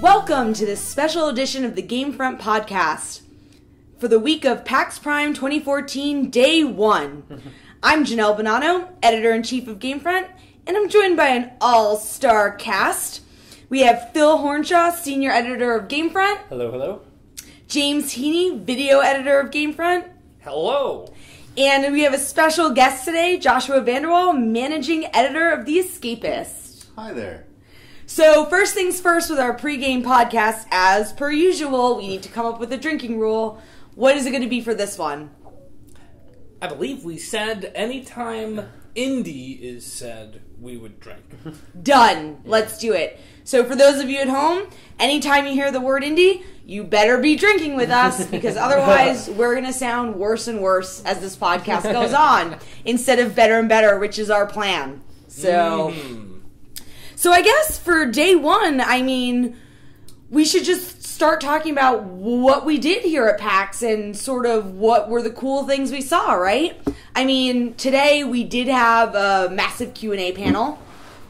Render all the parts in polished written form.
Welcome to this special edition of the GameFront podcast for the week of PAX Prime 2014, Day 1. I'm Janelle Bonanno, Editor-in-Chief of GameFront, and I'm joined by an all-star cast. We have Phil Hornshaw, Senior Editor of GameFront. Hello, hello. James Heaney, Video Editor of GameFront. Hello. And we have a special guest today, Joshua Vanderwall, Managing Editor of The Escapist. Hi there. So first things first with our pregame podcast, as per usual, we need to come up with a drinking rule. What is it going to be for this one? I believe we said anytime indie is said, we would drink. Done. Let's do it. So for those of you at home, anytime you hear the word indie, you better be drinking with us, because otherwise we're going to sound worse and worse as this podcast goes on, instead of better and better, which is our plan. So I guess for day one, I mean, we should just start talking about what we did here at PAX and sort of what were the cool things we saw, right? I mean, today we did have a massive Q&A panel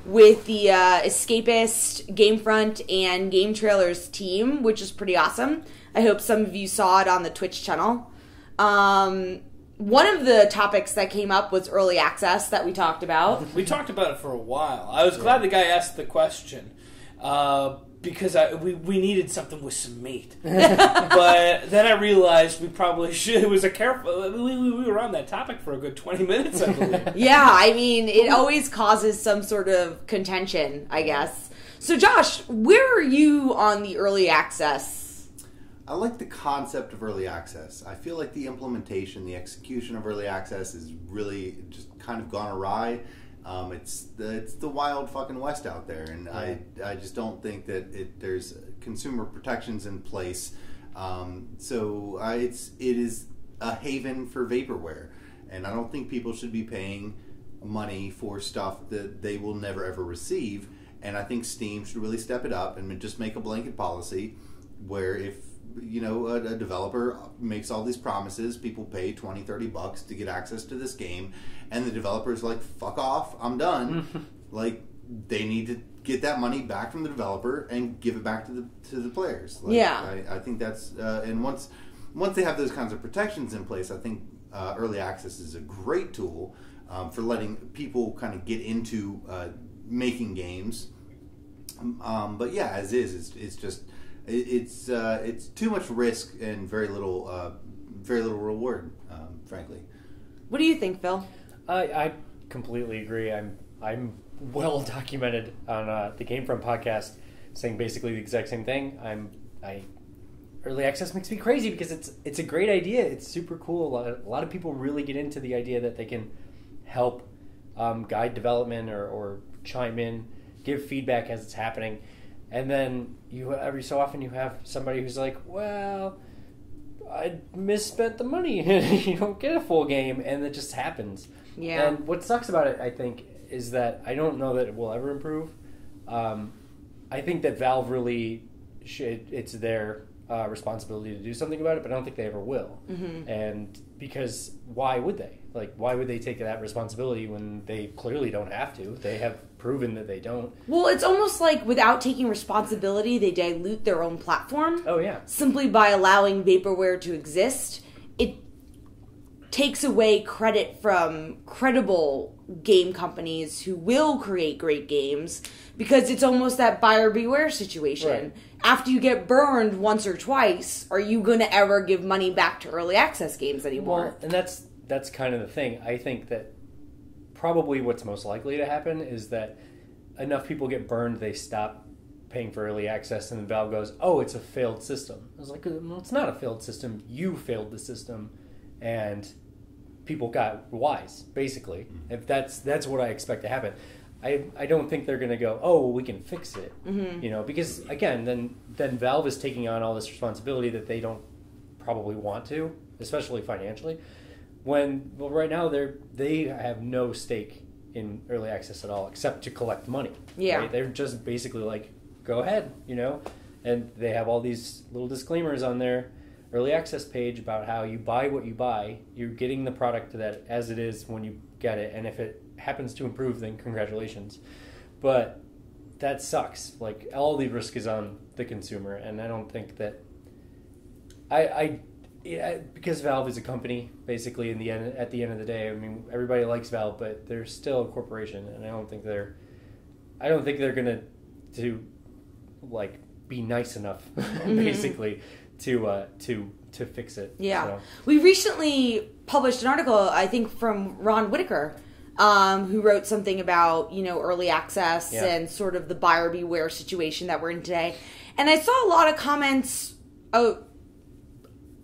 with the Escapist, GameFront, and Game Trailers team, which is pretty awesome. I hope some of you saw it on the Twitch channel. One of the topics that came up was early access that we talked about. We talked about it for a while. I was glad the guy asked the question because we needed something with some meat. But then I realized we probably should. It was a careful. We were on that topic for a good 20 minutes, I believe. Yeah, I mean, it always causes some sort of contention, I guess. So, Josh, where are you on the early access? I like the concept of early access. I feel like the implementation, the execution of early access is really just kind of gone awry. It's the wild fucking west out there, and I just don't think that there's consumer protections in place. It is a haven for vaporware, and I don't think people should be paying money for stuff that they will never ever receive. And I think Steam should really step it up and just make a blanket policy where if a developer makes all these promises, people pay $20, $30 to get access to this game, and the developer's like, fuck off, I'm done. Like, they need to get that money back from the developer and give it back to the players. Like, yeah. I think that's, and once they have those kinds of protections in place, I think early access is a great tool for letting people kind of get into making games. But yeah, as is, it's just, it's too much risk and very little reward, frankly. What do you think, Phil? I completely agree. I'm well documented on the GameFront podcast, saying basically the exact same thing. Early access makes me crazy because it's a great idea. It's super cool. A lot of people really get into the idea that they can help guide development or chime in, give feedback as it's happening. And then every so often you have somebody who's like, well, I misspent the money. You don't get a full game, and it just happens. Yeah. And what sucks about it, I think, is that I don't know that it will ever improve. I think that Valve really it's their responsibility to do something about it, but I don't think they ever will. Mm-hmm. And because why would they? Like, why would they take that responsibility when they clearly don't have to? They have proven that they don't. Well, it's almost like without taking responsibility, they dilute their own platform. Oh, yeah. Simply by allowing vaporware to exist, it takes away credit from credible game companies who will create great games, because it's almost that buyer beware situation. Right. After you get burned once or twice, are you going to ever give money back to early access games anymore? Well, and that's kind of the thing. I think that probably what's most likely to happen is that enough people get burned, they stop paying for early access, and then Valve goes, oh, it's a failed system. I was like, well, it's not a failed system. You failed the system, and people got wise, basically. If that's what I expect to happen. I don't think they're going to go, oh, well, we can fix it. Mm-hmm. Because, again, then Valve is taking on all this responsibility that they don't probably want to, especially financially. Right now they have no stake in early access at all, except to collect money. Yeah. Right? They're just basically like, go ahead, and they have all these little disclaimers on their early access page about how you buy what you buy, you're getting the product that as it is when you get it, and if it happens to improve, then congratulations. But that sucks. Like, all the risk is on the consumer, and I don't think that because Valve is a company, basically, at the end of the day. I mean, everybody likes Valve, but they're still a corporation, and I don't think they're gonna like be nice enough, basically, to fix it. Yeah, so. We recently published an article, I think, from Ron Whitaker, who wrote something about early access and sort of the buyer beware situation that we're in today. And I saw a lot of comments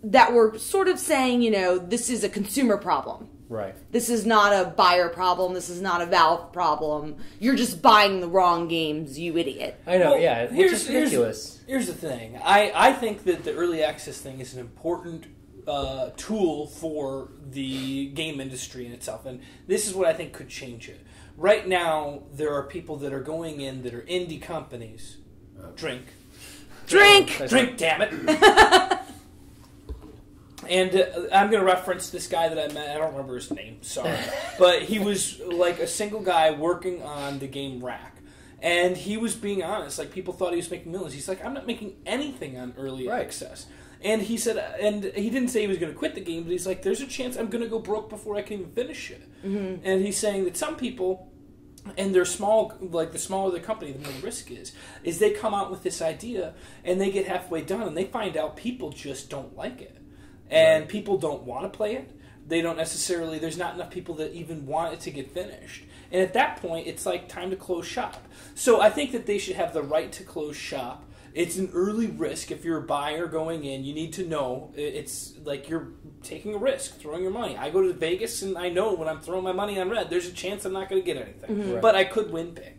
that were sort of saying, this is a consumer problem. Right. This is not a buyer problem. This is not a Valve problem. You're just buying the wrong games, you idiot. I know, which is ridiculous. Here's the thing. I think that the early access thing is an important tool for the game industry in itself, and this is what I think could change it. Right now, there are people that are going in that are indie companies. Drink, damn it. And I'm going to reference this guy that I met. I don't remember his name, sorry. But he was like a single guy working on the game Rack. And he was being honest. Like, people thought he was making millions. He's like, I'm not making anything on early access. And he said, and he didn't say he was going to quit the game, but he's like, there's a chance I'm going to go broke before I can even finish it. Mm-hmm. And he's saying that some people, and they're small, like the smaller the company, the more the risk is they come out with this idea, and they get halfway done, and they find out people just don't like it. And people don't want to play it. They don't necessarily, there's not enough people that even want it to get finished. And at that point, it's like time to close shop. So I think that they should have the right to close shop. It's an early risk. If you're a buyer going in, you need to know it's like you're taking a risk, throwing your money. I go to Vegas and I know when I'm throwing my money on red, there's a chance I'm not going to get anything. Mm-hmm. Right. But I could win big.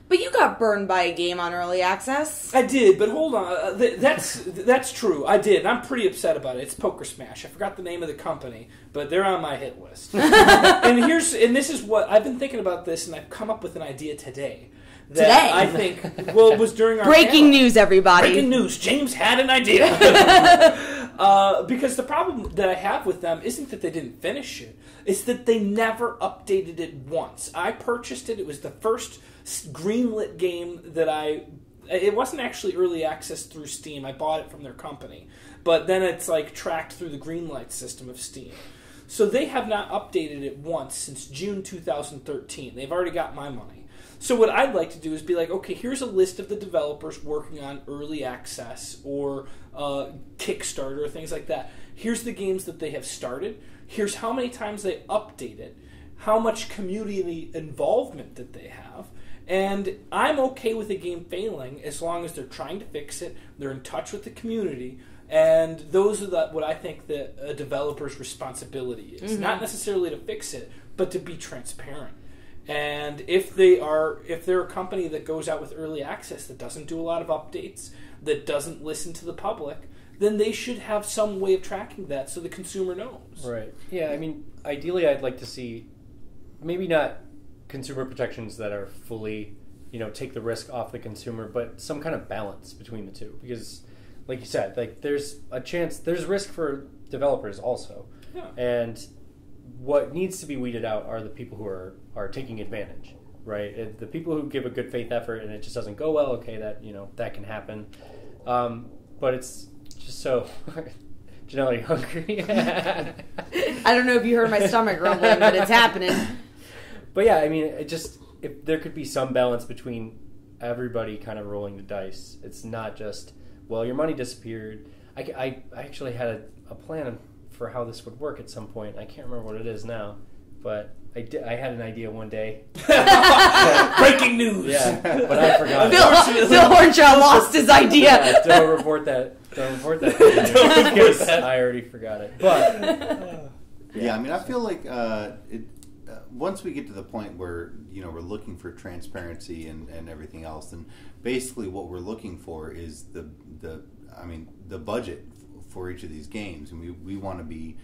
But you got burned by a game on early access. I did, but hold on. That's true. I did. And I'm pretty upset about it. It's Poker Smash. I forgot the name of the company, but they're on my hit list. and this is what I've been thinking about this, and I've come up with an idea today. That I think, it was during our breaking news, everybody. Breaking news. James had an idea. Because the problem that I have with them isn't that they didn't finish it. It's that they never updated it once. I purchased it. It was the first greenlit game that it wasn't actually early access through Steam. I bought it from their company. But then it's like tracked through the greenlight system of Steam. So they have not updated it once since June 2013. They've already got my money. So what I'd like to do is be like, okay, here's a list of the developers working on early access or Kickstarter or things like that. Here's the games that they have started. Here's how many times they update it, how much community involvement that they have. And I'm okay with a game failing as long as they're trying to fix it, they're in touch with the community, and those are what I think that a developer's responsibility is. Mm-hmm. Not necessarily to fix it, but to be transparent. And if they're a company that goes out with early access that doesn't do a lot of updates, that doesn't listen to the public, then they should have some way of tracking that so the consumer knows. Right. Yeah, I mean, ideally I'd like to see maybe not consumer protections that are fully, take the risk off the consumer, but some kind of balance between the two. Because, like you said, like there's risk for developers also. Yeah. And what needs to be weeded out are the people who are taking advantage, right? The people who give a good faith effort and it just doesn't go well, okay, that can happen. But it's just so Janelle, hungry. I don't know if you heard my stomach rumbling, but it's happening. But yeah, I mean, if there could be some balance between everybody kind of rolling the dice. It's not just, well, your money disappeared. I actually had a plan for how this would work at some point. I can't remember what it is now, but I had an idea one day. Breaking news! Yeah, but I forgot. Phil Hornshaw lost his idea. Yeah, don't report that. Because I already forgot it. But yeah, I mean, I feel like once we get to the point where we're looking for transparency and everything else, then basically what we're looking for is the budget for each of these games, and we want to be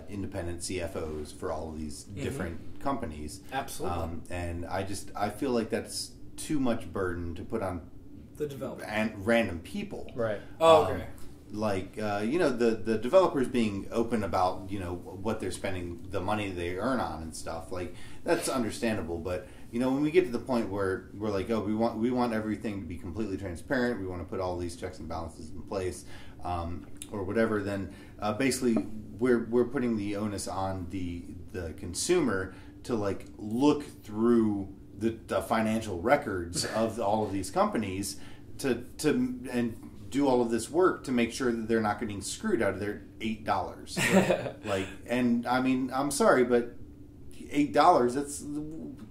independent CFOs for all of these different companies. Absolutely. And I feel like that's too much burden to put on the developer and random people. Right. Oh, okay. Like the developers being open about what they're spending the money they earn on and stuff, like that's understandable, but when we get to the point where we're like, oh, we want everything to be completely transparent, we want to put all these checks and balances in place, or whatever, then basically we're putting the onus on the consumer to like look through the financial records of all of these companies and do all of this work to make sure that they're not getting screwed out of their $8. And I mean, I'm sorry, but $8, that's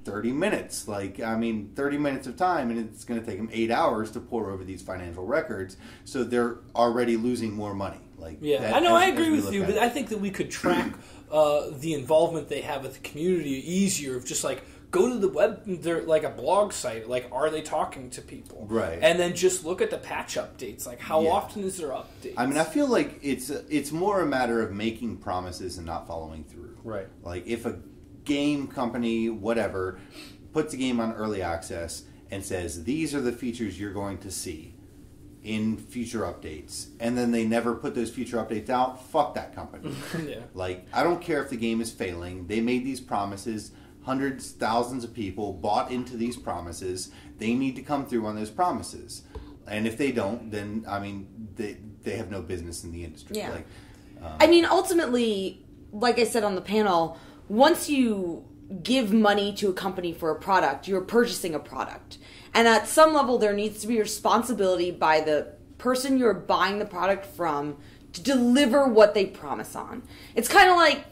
30 minutes. 30 minutes of time, and it's going to take them 8 hours to pour over these financial records, so they're already losing more money. I agree with you, but I think that we could track the involvement they have with the community easier. Of just like go to the web, they're like a blog site. Like, are they talking to people? Right. And then just look at the patch updates. Like, how often is there updates? I mean, I feel like it's more a matter of making promises and not following through. Right. Like, if a game company, whatever, puts a game on early access and says, these are the features you're going to see in future updates, and then they never put those future updates out, fuck that company. I don't care if the game is failing. They made these promises. Hundreds, thousands of people bought into these promises. They need to come through on those promises. And if they don't, then, I mean, they have no business in the industry. Yeah. Ultimately, like I said on the panel, once you give money to a company for a product, you're purchasing a product. And at some level, there needs to be responsibility by the person you're buying the product from to deliver what they promise on. It's kind of like,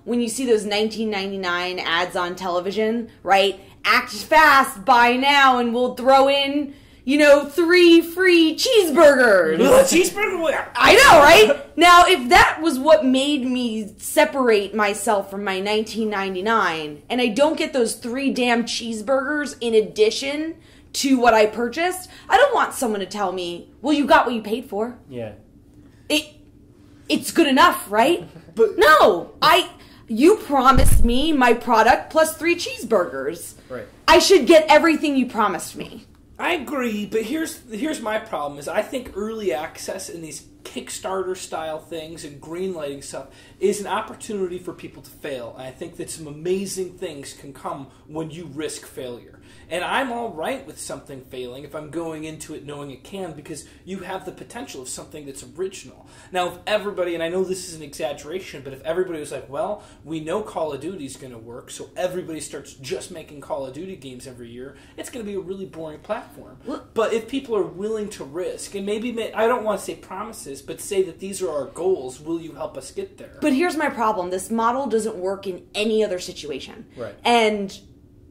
when you see those $19.99 ads on television, right? Act fast, buy now, and we'll throw in, 3 free cheeseburgers. Cheeseburger? I know, right? Now, if that was what made me separate myself from my $19.99, and I don't get those 3 damn cheeseburgers in addition to what I purchased, I don't want someone to tell me, well, you got what you paid for. Yeah. It's good enough, right? But no, you promised me my product plus 3 cheeseburgers. Right. I should get everything you promised me. I agree, but here's my problem is I think early access in these Kickstarter style things and greenlighting stuff is an opportunity for people to fail. And I think that some amazing things can come when you risk failure. And I'm all right with something failing if I'm going into it knowing it can, because you have the potential of something that's original. Now, if everybody, and I know this is an exaggeration, but if everybody was like, well, we know Call of Duty's going to work, so everybody starts just making Call of Duty games every year, it's going to be a really boring platform. But if people are willing to risk, and maybe, I don't want to say promises, but say that these are our goals, will you help us get there? But here's my problem. This model doesn't work in any other situation. Right. And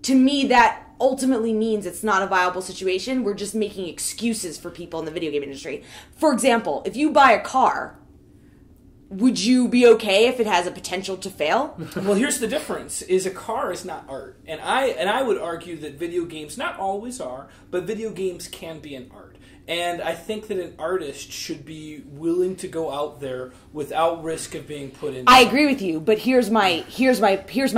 to me, that ultimately means it's not a viable situation. We're just making excuses for people in the video game industry. For example, if you buy a car, would you be okay if it has a potential to fail? Well, here's the difference, is a car is not art. And I would argue that video games not always are, but video games can be an art. And I think that an artist should be willing to go out there without risk of being put in. I agree with you, but here's my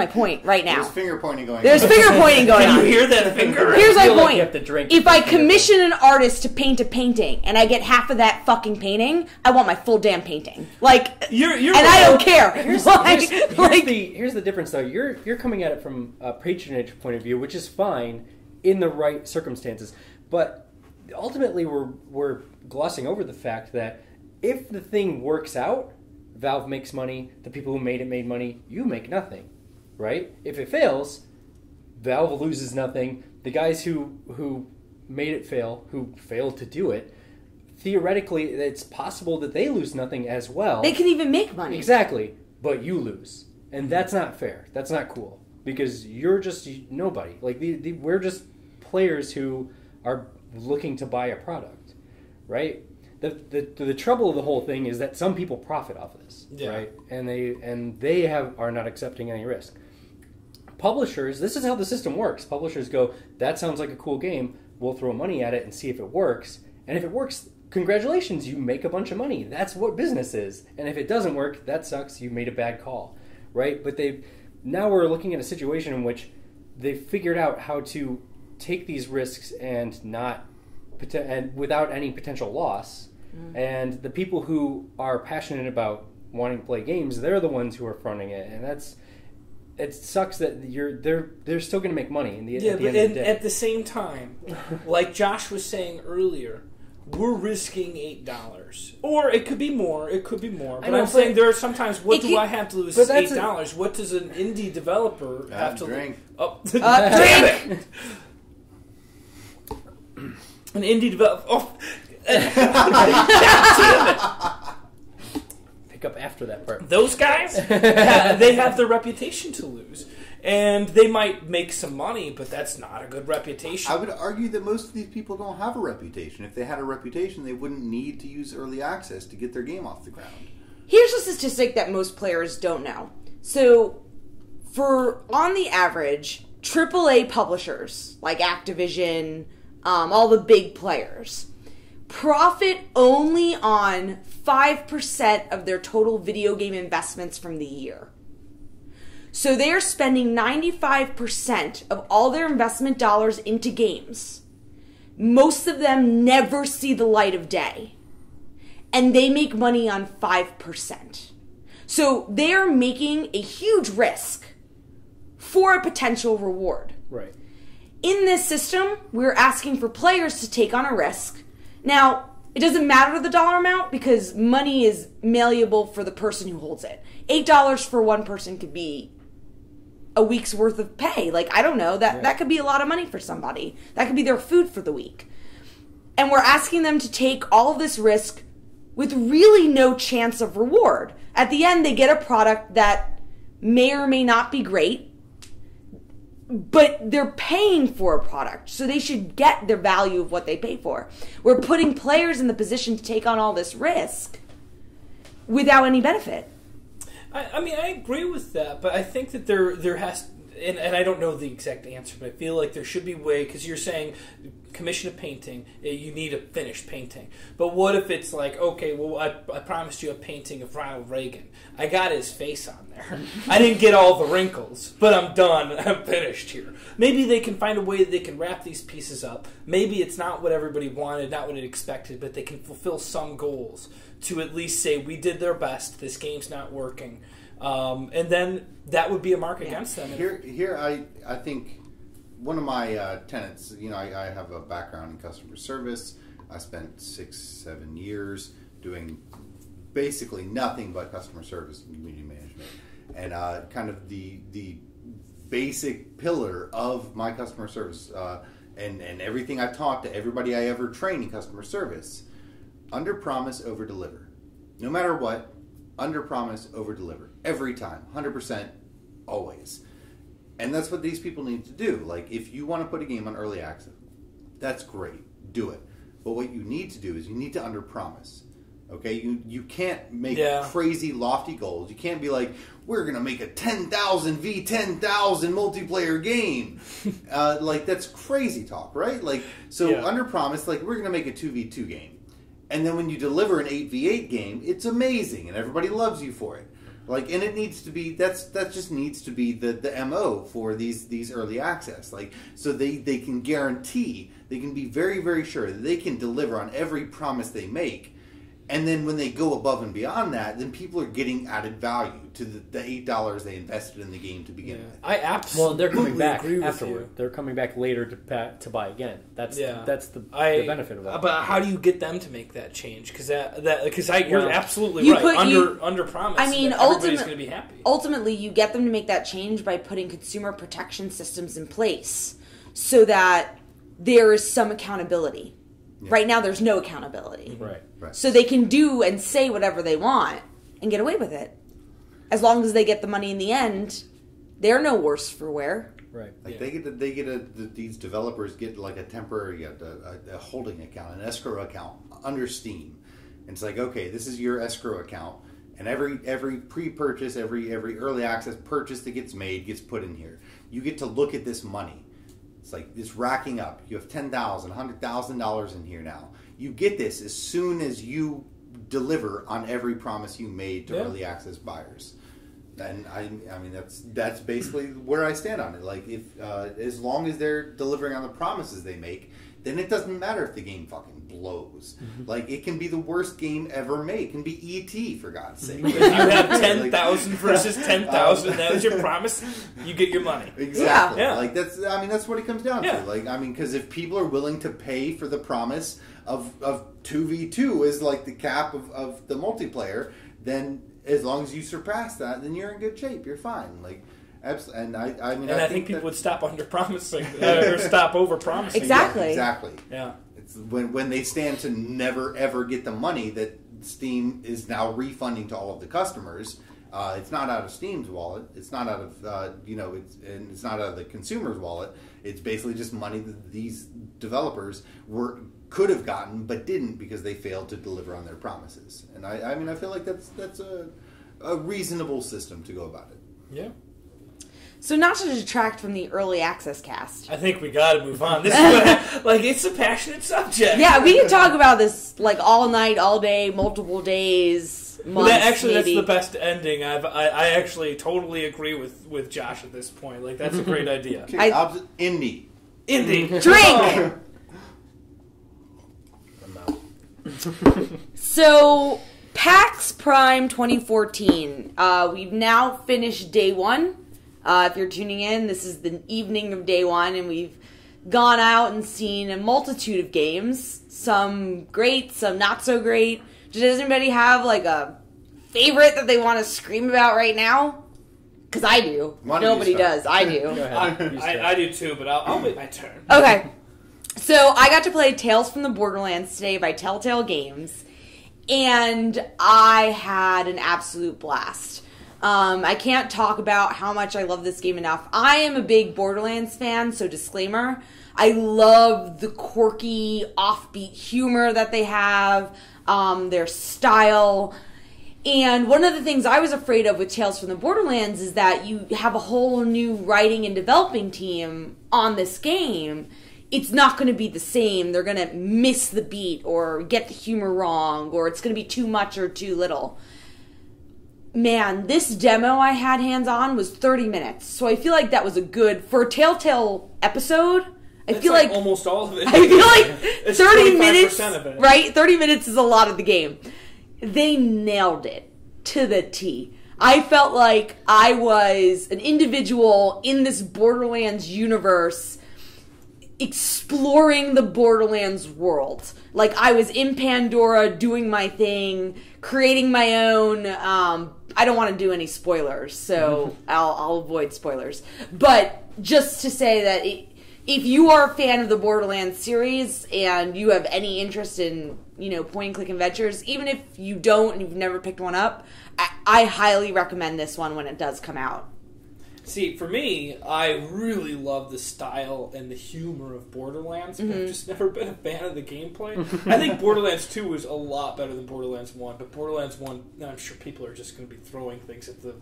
point right now. There's finger pointing going on. There's finger pointing going on. Can you hear that finger? Here's my like point. you have to drink if I commission an artist to paint a painting and I get half of that fucking painting, I want my full damn painting. You're and I don't care. Here's the difference, though. You're coming at it from a patronage point of view, which is fine in the right circumstances, but ultimately we're glossing over the fact that if the thing works out, Valve makes money, the people who made it made money, you make nothing, right? If it fails, Valve loses nothing. The guys who made it fail, who failed to do it, theoretically it's possible that they lose nothing as well. They can even make money. Exactly, but you lose. And that's not fair. That's not cool. Because you're just nobody. We're just players who are looking to buy a product, right? The trouble of the whole thing is that some people profit off of this, right? And they are not accepting any risk. Publishers, this is how the system works. Publishers go, that sounds like a cool game. We'll throw money at it and see if it works. And if it works, congratulations, you make a bunch of money. That's what business is. And if it doesn't work, that sucks. You made a bad call, right? But now we're looking at a situation in which they've figured out how to take these risks and without any potential loss. And the people who are passionate about wanting to play games, they're the ones who are fronting it. And it sucks that they're still going to make money at the end of the day. At the same time, like Josh was saying earlier, we're risking $8, or it could be more. It could be more. But I'm saying there are sometimes. What do I have to lose? $8. What does an indie developer have to drink? Oh, Drink. An indie developer. Oh. Damn it. Pick up after that part. Those guys, they have their reputation to lose. And they might make some money, but that's not a good reputation. I would argue that most of these people don't have a reputation. If they had a reputation, they wouldn't need to use early access to get their game off the ground. Here's a statistic that most players don't know. So, on the average, AAA publishers, like Activision, all the big players, profit only on 5% of their total video game investments from the year. So they're spending 95% of all their investment dollars into games. Most of them never see the light of day. And they make money on 5%. So they're making a huge risk for a potential reward. Right. In this system, we're asking for players to take on a risk. Now, it doesn't matter the dollar amount because money is malleable for the person who holds it. $8 for one person could be a week's worth of pay. Like, I don't know. That could be a lot of money for somebody. That could be their food for the week. And we're asking them to take all of this risk with really no chance of reward. At the end, they get a product that may or may not be great, but they're paying for a product, so they should get their value of what they pay for. We're putting players in the position to take on all this risk without any benefit. I mean, I agree with that, but I think that there has, and I don't know the exact answer, but I feel like there should be a way, because you're saying commission a painting, you need a finished painting. But what if it's like, okay, well, I promised you a painting of Ronald Reagan. I got his face on there. I didn't get all the wrinkles, but I'm done. I'm finished here. Maybe they can find a way that they can wrap these pieces up. Maybe it's not what everybody wanted, not what it expected, but they can fulfill some goals to at least say, we did their best, this game's not working. And then that would be a mark against them. Here, I think one of my tenets, I have a background in customer service. I spent 6-7 years doing basically nothing but customer service and community management. And kind of the basic pillar of my customer service and everything I've taught to everybody I ever train in customer service, under promise, over deliver. No matter what, under promise, over deliver. Every time, 100%, always. And that's what these people need to do. Like, if you want to put a game on early access, that's great. Do it. But what you need to do is you need to under promise. Okay? You can't make crazy, lofty goals. You can't be like, we're going to make a 10,000 v 10,000 multiplayer game. Like, that's crazy talk, right? Like, so under promise, like, we're going to make a 2v2 game. And then when you deliver an 8v8 game, it's amazing, and everybody loves you for it. Like, and it needs to be, that just needs to be the MO for these early access. Like, so they can guarantee, they can be very, very sure that they can deliver on every promise they make. And then when they go above and beyond that, then people are getting added value to the $8 they invested in the game to begin with. I absolutely they're coming back agree afterward. with you. They're coming back later to buy again. That's the benefit of that. But how do you get them to make that change? Because you're absolutely right. Under promise. I mean, everybody's going to be happy. Ultimately, you get them to make that change by putting consumer protection systems in place so that there is some accountability. Yeah. Right now, there's no accountability. Right. So they can do and say whatever they want and get away with it. As long as they get the money in the end, they're no worse for wear. Right. Like these developers get like a temporary a holding account, an escrow account under Steam. And it's like, okay, this is your escrow account, and every pre-purchase, every early access purchase that gets made gets put in here. You get to look at this money. It's like it's racking up. You have $10,000, $100,000 in here now. You get this as soon as you deliver on every promise you made to early access buyers. And I mean that's basically where I stand on it. Like, if as long as they're delivering on the promises they make, then it doesn't matter if the game fucking blows. Like, it can be the worst game ever made. It can be E.T., for God's sake. You have 10,000 versus 10,000. That was your promise. You get your money. Exactly. Yeah. Like, that's what it comes down Yeah. to. Like, I mean, because if people are willing to pay for the promise of 2v2 is like the cap of the multiplayer, then as long as you surpass that, then you're in good shape. You're fine. Like, absolutely. And I think people would stop under promising or stop over promising. Exactly. Yeah, exactly. Yeah. It's when they stand to never ever get the money that Steam is now refunding to all of the customers. It's not out of Steam's wallet. It's not out of it's not out of the consumer's wallet. It's basically just money that these developers could have gotten but didn't because they failed to deliver on their promises. And I feel like that's a reasonable system to go about it. Yeah. So not to detract from the early access cast. I think we got to move on. This is what, it's a passionate subject. Yeah, we can talk about this like all night, all day, multiple days, months. That's maybe. the best ending. I actually totally agree with Josh at this point. Like, that's a great idea. Indie. Drink. So, PAX Prime 2014. We've now finished day one. If you're tuning in, this is the evening of day one, and we've gone out and seen a multitude of games. Some great, some not so great. Does anybody have like a favorite that they want to scream about right now? Because I do. Nobody does. I do. Go ahead. I do too, but I'll wait my turn. Okay. So I got to play Tales from the Borderlands today by Telltale Games, and I had an absolute blast. I can't talk about how much I love this game enough. I am a big Borderlands fan, so disclaimer. I love the quirky, offbeat humor that they have, their style. And one of the things I was afraid of with Tales from the Borderlands is that you have a whole new writing and developing team on this game. It's not going to be the same. They're going to miss the beat or get the humor wrong, or it's going to be too much or too little. Man, this demo I had hands on was 30 minutes. So I feel like that was a good, for a Telltale episode, I feel like almost all of it. I feel like 30 minutes, of it. right? 30 minutes is a lot of the game. They nailed it to the T. I felt like I was an individual in this Borderlands universe exploring the Borderlands world. Like, I was in Pandora doing my thing, creating my own. I don't want to do any spoilers, so I'll avoid spoilers. But just to say that if you are a fan of the Borderlands series and you have any interest in, point-and-click adventures, even if you don't and you've never picked one up, I highly recommend this one when it does come out. See, for me, I really love the style and the humor of Borderlands, but I've just never been a fan of the gameplay. I think Borderlands 2 was a lot better than Borderlands 1, but Borderlands 1, I'm sure people are just going to be throwing things at the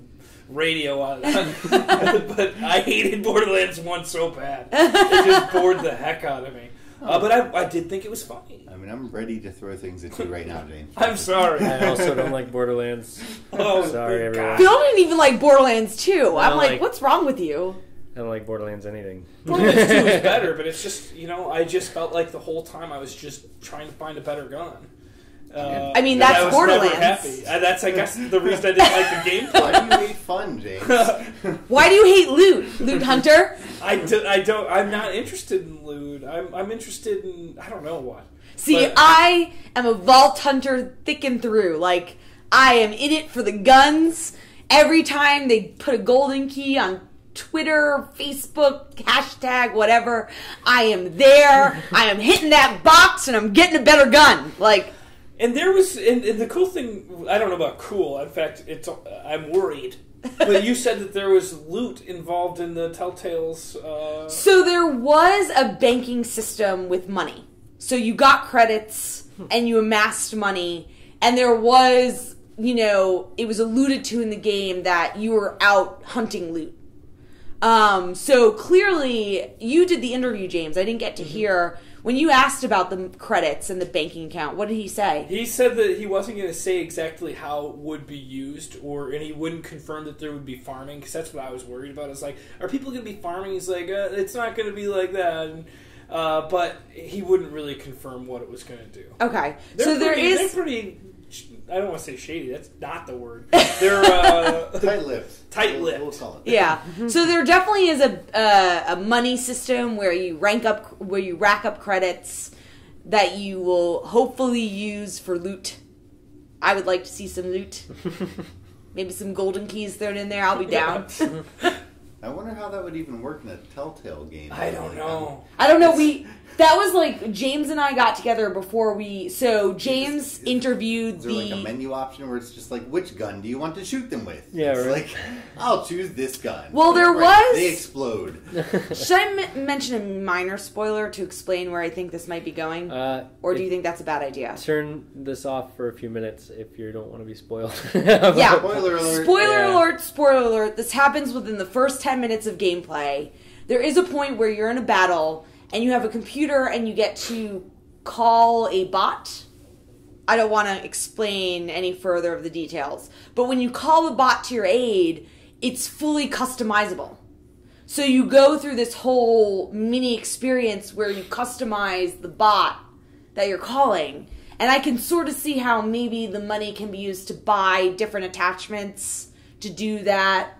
radio on but I hated Borderlands 1 so bad. It just bored the heck out of me. But I did think it was funny. I mean, I'm ready to throw things at you right now, James. I'm sorry. I also don't like Borderlands. Oh, sorry, everyone. Phil didn't even like Borderlands 2. I'm like, like- what's wrong with you? I don't like Borderlands anything. Borderlands 2 is better, but it's just, I just felt like the whole time I was just trying to find a better gun. I mean, and that's I was Borderlands. Never happy. That's, I guess, the reason I didn't like the gameplay. Why do you hate fun, James? Why do you hate loot, Loot Hunter? I'm not interested in loot. I'm interested in, I don't know what. See, But- I am a Vault Hunter thick and through. Like, I am in it for the guns. Every time they put a golden key on Twitter, Facebook, hashtag, whatever, I am there. I am hitting that box and I'm getting a better gun. Like, And there was, and the cool thing, I don't know about cool, in fact, I'm worried. But you said that there was loot involved in the Telltale's... so there was a banking system with money. So you got credits and you amassed money, and there was, it was alluded to in the game that you were out hunting loot. So clearly, you did the interview, James. I didn't get to hear. When you asked about the credits and the banking account, what did he say? He said that he wasn't going to say exactly how it would be used, and he wouldn't confirm that there would be farming, because that's what I was worried about. It's like, are people going to be farming? He's like, it's not going to be like that. but he wouldn't really confirm what it was going to do. Okay, They're pretty. I don't want to say shady. That's not the word. They're tight-lipped. Tight-lipped. We'll call it. Yeah. So there definitely is a money system where you rack up credits that you will hopefully use for loot. I would like to see some loot. Maybe some golden keys thrown in there. I'll be down. I wonder how that would even work in a Telltale game. I don't know. That was like James and I got together before James interviewed Is there like a menu option where it's just like, which gun do you want to shoot them with? Yeah, it's right. like, I'll choose this gun. Well, there was... They explode. Should I mention a minor spoiler to explain where I think this might be going? Or do you think that's a bad idea? Turn this off for a few minutes if you don't want to be spoiled. Yeah. Spoiler alert. Spoiler alert. This happens within the first 10 minutes of gameplay. There is a point where you're in a battle and you have a computer and you get to call a bot. I don't want to explain any further of the details. But when you call the bot to your aid, it's fully customizable. So you go through this whole mini experience where you customize the bot that you're calling. And I can sort of see how maybe the money can be used to buy different attachments to do that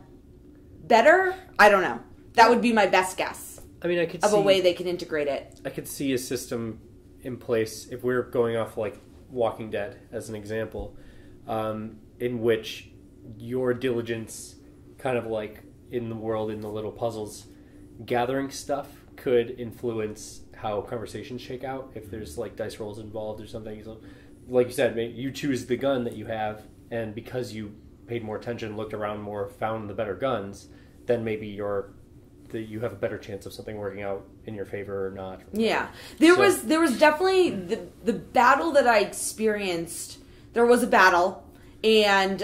better. I don't know. That would be my best guess. I mean, I could of see a way they can integrate it. I could see a system in place if we're going off like Walking Dead as an example, in which your diligence, kind of like in the world in the little puzzles, gathering stuff could influence how conversations shake out if there's like dice rolls involved or something. So, like you said, you choose the gun that you have, and because you paid more attention, looked around more, found the better guns, then maybe you have a better chance of something working out in your favor or not. Yeah. There was definitely the battle that I experienced. There was a battle, and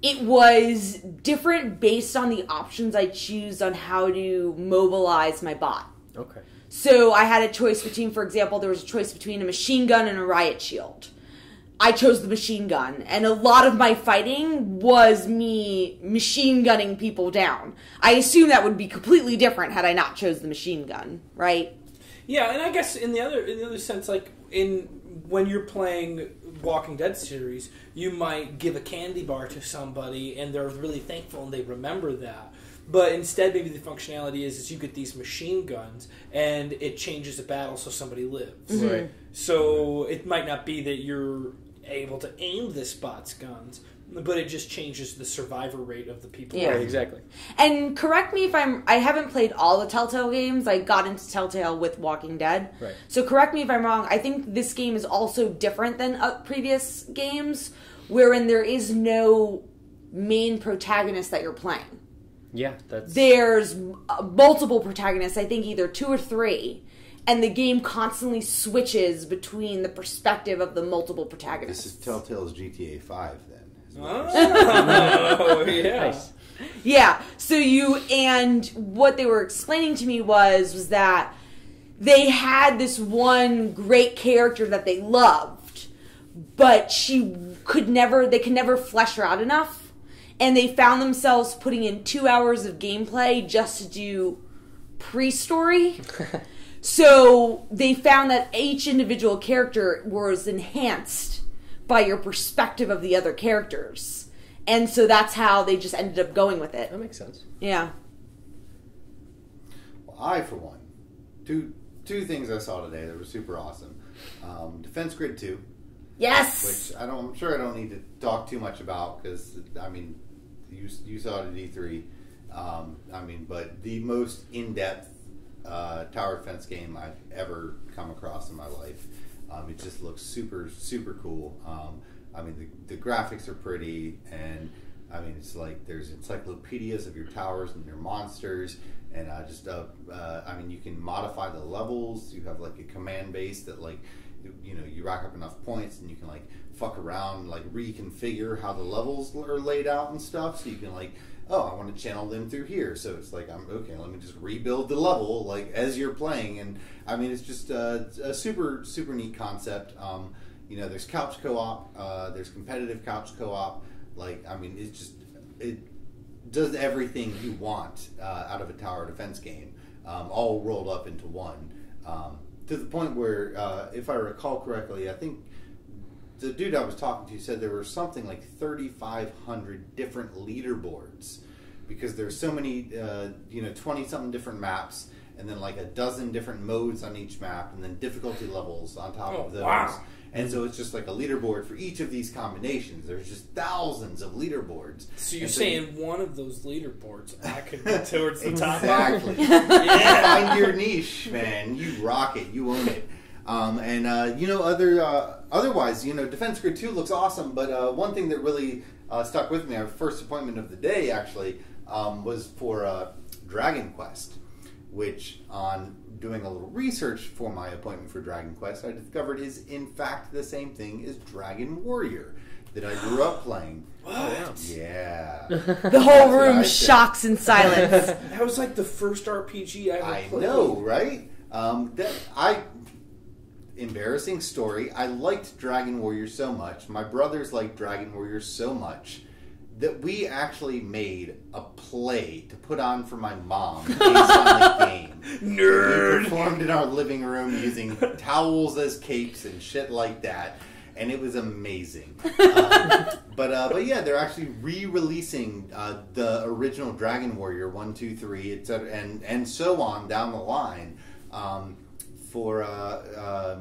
it was different based on the options I choose on how to mobilize my bot. Okay. So I had a choice between, for example, there was a choice between a machine gun and a riot shield. I chose the machine gun, and a lot of my fighting was me machine gunning people down. I assume that would be completely different had I not chose the machine gun, right? Yeah, and I guess in the other sense, like when you're playing Walking Dead series, you might give a candy bar to somebody, and they're really thankful and they remember that. But instead, maybe the functionality is you get these machine guns, and it changes the battle so somebody lives. Mm-hmm. Right. So it might not be that you're able to aim the spot's guns, but it just changes the survivor rate of the people. Yeah, right, exactly. And correct me if I haven't played all the Telltale games. I got into Telltale with Walking Dead. Right. So correct me if I'm wrong. I think this game is also different than previous games, wherein there is no main protagonist that you're playing. Yeah, There's multiple protagonists, I think either 2 or 3, and the game constantly switches between the perspective of the multiple protagonists. This is Telltale's GTA 5 then. Oh, yeah. Nice. Yeah, so and what they were explaining to me was that they had this one great character that they loved, but they could never flesh her out enough. And they found themselves putting in 2 hours of gameplay just to do pre-story. So they found that each individual character was enhanced by your perspective of the other characters. And so that's how they just ended up going with it. That makes sense. Yeah. Well, I, for one, two things I saw today that were super awesome. Defense Grid 2. Yes! Which I'm sure I don't need to talk too much about because, I mean, you saw it at E3. But the most in-depth tower defense game I've ever come across in my life. It just looks super, super cool. The graphics are pretty, and it's like there's encyclopedias of your towers and your monsters, and you can modify the levels. You have like a command base that you rack up enough points and you can fuck around, reconfigure how the levels are laid out and stuff, so you can I want to channel them through here, so it's let me just rebuild the level as you're playing. And it's just a super, super neat concept. There's couch co-op, there's competitive couch co-op. It does everything you want out of a tower defense game. all rolled up into one. To the point where, if I recall correctly, I think the dude I was talking to said there were something like 3,500 different leaderboards because there's so many, 20-something different maps, and then like a dozen different modes on each map, and then difficulty levels on top of those. Wow. And so it's just like a leaderboard for each of these combinations. There's just thousands of leaderboards. So you're saying one of those leaderboards I could get towards the top? Exactly. Yeah. Find your niche, man. You rock it. You own it. Otherwise, Defense Grid 2 looks awesome, but one thing that really stuck with me, our first appointment of the day, actually, was for Dragon Quest, which on doing a little research for my appointment for Dragon Quest, I discovered is in fact the same thing as Dragon Warrior that I grew up playing. What? Yeah. The whole room shocks in silence. That was like the first RPG I ever played. I know, right? Embarrassing story. I liked Dragon Warrior so much. My brothers liked Dragon Warrior so much that we actually made a play to put on for my mom based on the game. Nerd! We performed in our living room using towels as capes and shit like that, and it was amazing. But yeah, they're actually re-releasing the original Dragon Warrior 1, 2, 3, etc., and so on down the line for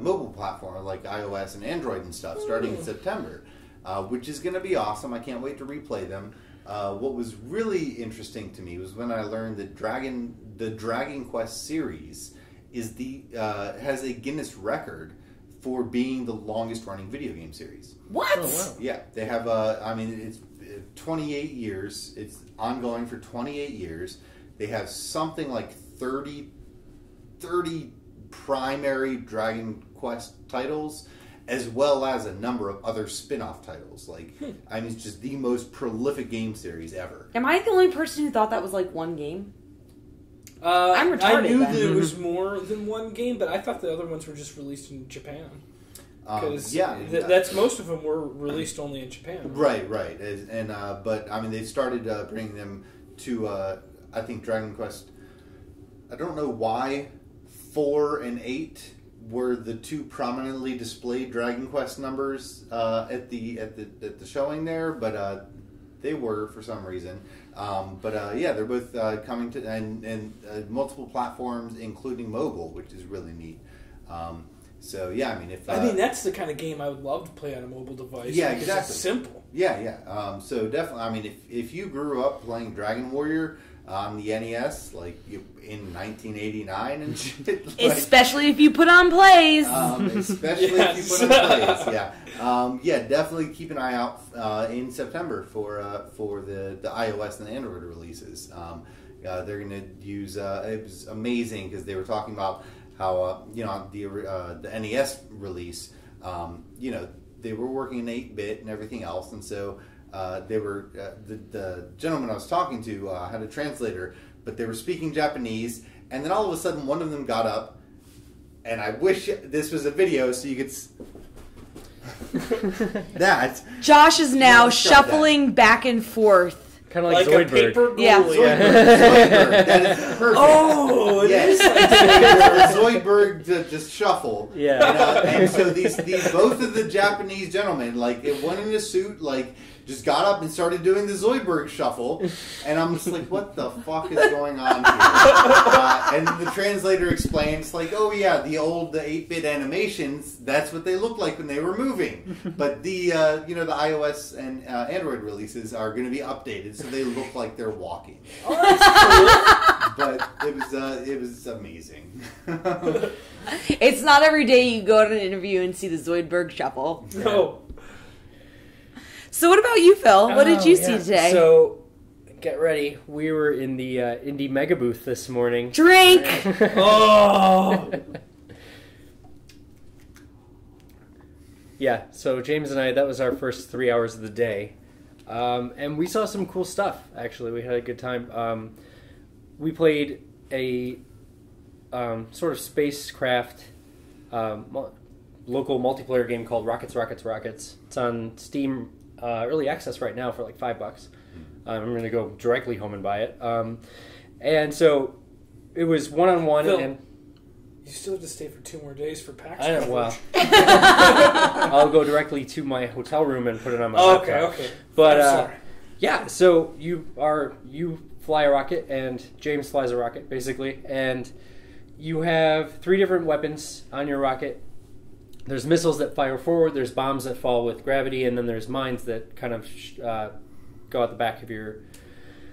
mobile platform like iOS and Android and stuff starting in September. Which is going to be awesome. I can't wait to replay them. What was really interesting to me was when I learned that the Dragon Quest series has a Guinness record for being the longest running video game series. What? Oh, wow. Yeah, they have. It's 28 years. It's ongoing for 28 years. They have something like 30 primary Dragon Quest titles, as well as a number of other spin-off titles. It's just the most prolific game series ever. Am I the only person who thought that was like one game? I'm retarded. I knew then. that it was more than one game, but I thought the other ones were just released in Japan. Because that's most of them were released only in Japan. Right. But they started bringing them to, I think, Dragon Quest. I don't know why 4 and 8 were the two prominently displayed Dragon Quest numbers at the showing there, but they were for some reason. Yeah, they're both coming to and multiple platforms, including mobile, which is really neat. That's the kind of game I would love to play on a mobile device. Yeah, because exactly. It's simple. Yeah. So definitely, if you grew up playing Dragon Warrior on the NES, in 1989 and shit. Especially if you put on plays. If you put on plays, yeah. Definitely keep an eye out in September for the iOS and the Android releases. They're going to use, it was amazing because they were talking about how, the NES release, they were working in 8-bit and everything else, and so they were the gentleman I was talking to had a translator, but they were speaking Japanese, and then all of a sudden one of them got up, and I wish this was a video so you could that Josh is now shuffling back and forth. Kind of like a Zoidberg. paper goalie. Yeah. Zoidberg. That is perfect. Oh, it is like Zoidberg to just shuffle. Yeah. And so these both of the Japanese gentlemen, one in a suit, just got up and started doing the Zoidberg shuffle, and I'm just like, what the fuck is going on here? And the translator explains, the 8-bit animations, that's what they looked like when they were moving. But the iOS and Android releases are going to be updated, so they look like they're walking. Oh, that's cool. But it was amazing. It's not every day you go to an interview and see the Zoidberg shuffle. No. So what about you, Phil? What did you see today? So, get ready. We were in the Indie Mega Booth this morning. Drink! Oh! Yeah, so James and I, that was our first 3 hours of the day. And we saw some cool stuff, actually. We had a good time. We played a sort of spacecraft local multiplayer game called Rockets. It's on Steam early access right now for $5. I'm going to go directly home and buy it. And so it was one-on-one, Phil, and you still have to stay for 2 more days for PAX. I know, well, I'll go directly to my hotel room and put it on my laptop. Okay. But I'm sorry. yeah, so you fly a rocket, and James flies a rocket, basically, and you have 3 different weapons on your rocket. There's missiles that fire forward, there's bombs that fall with gravity, and then there's mines that kind of go out the back of your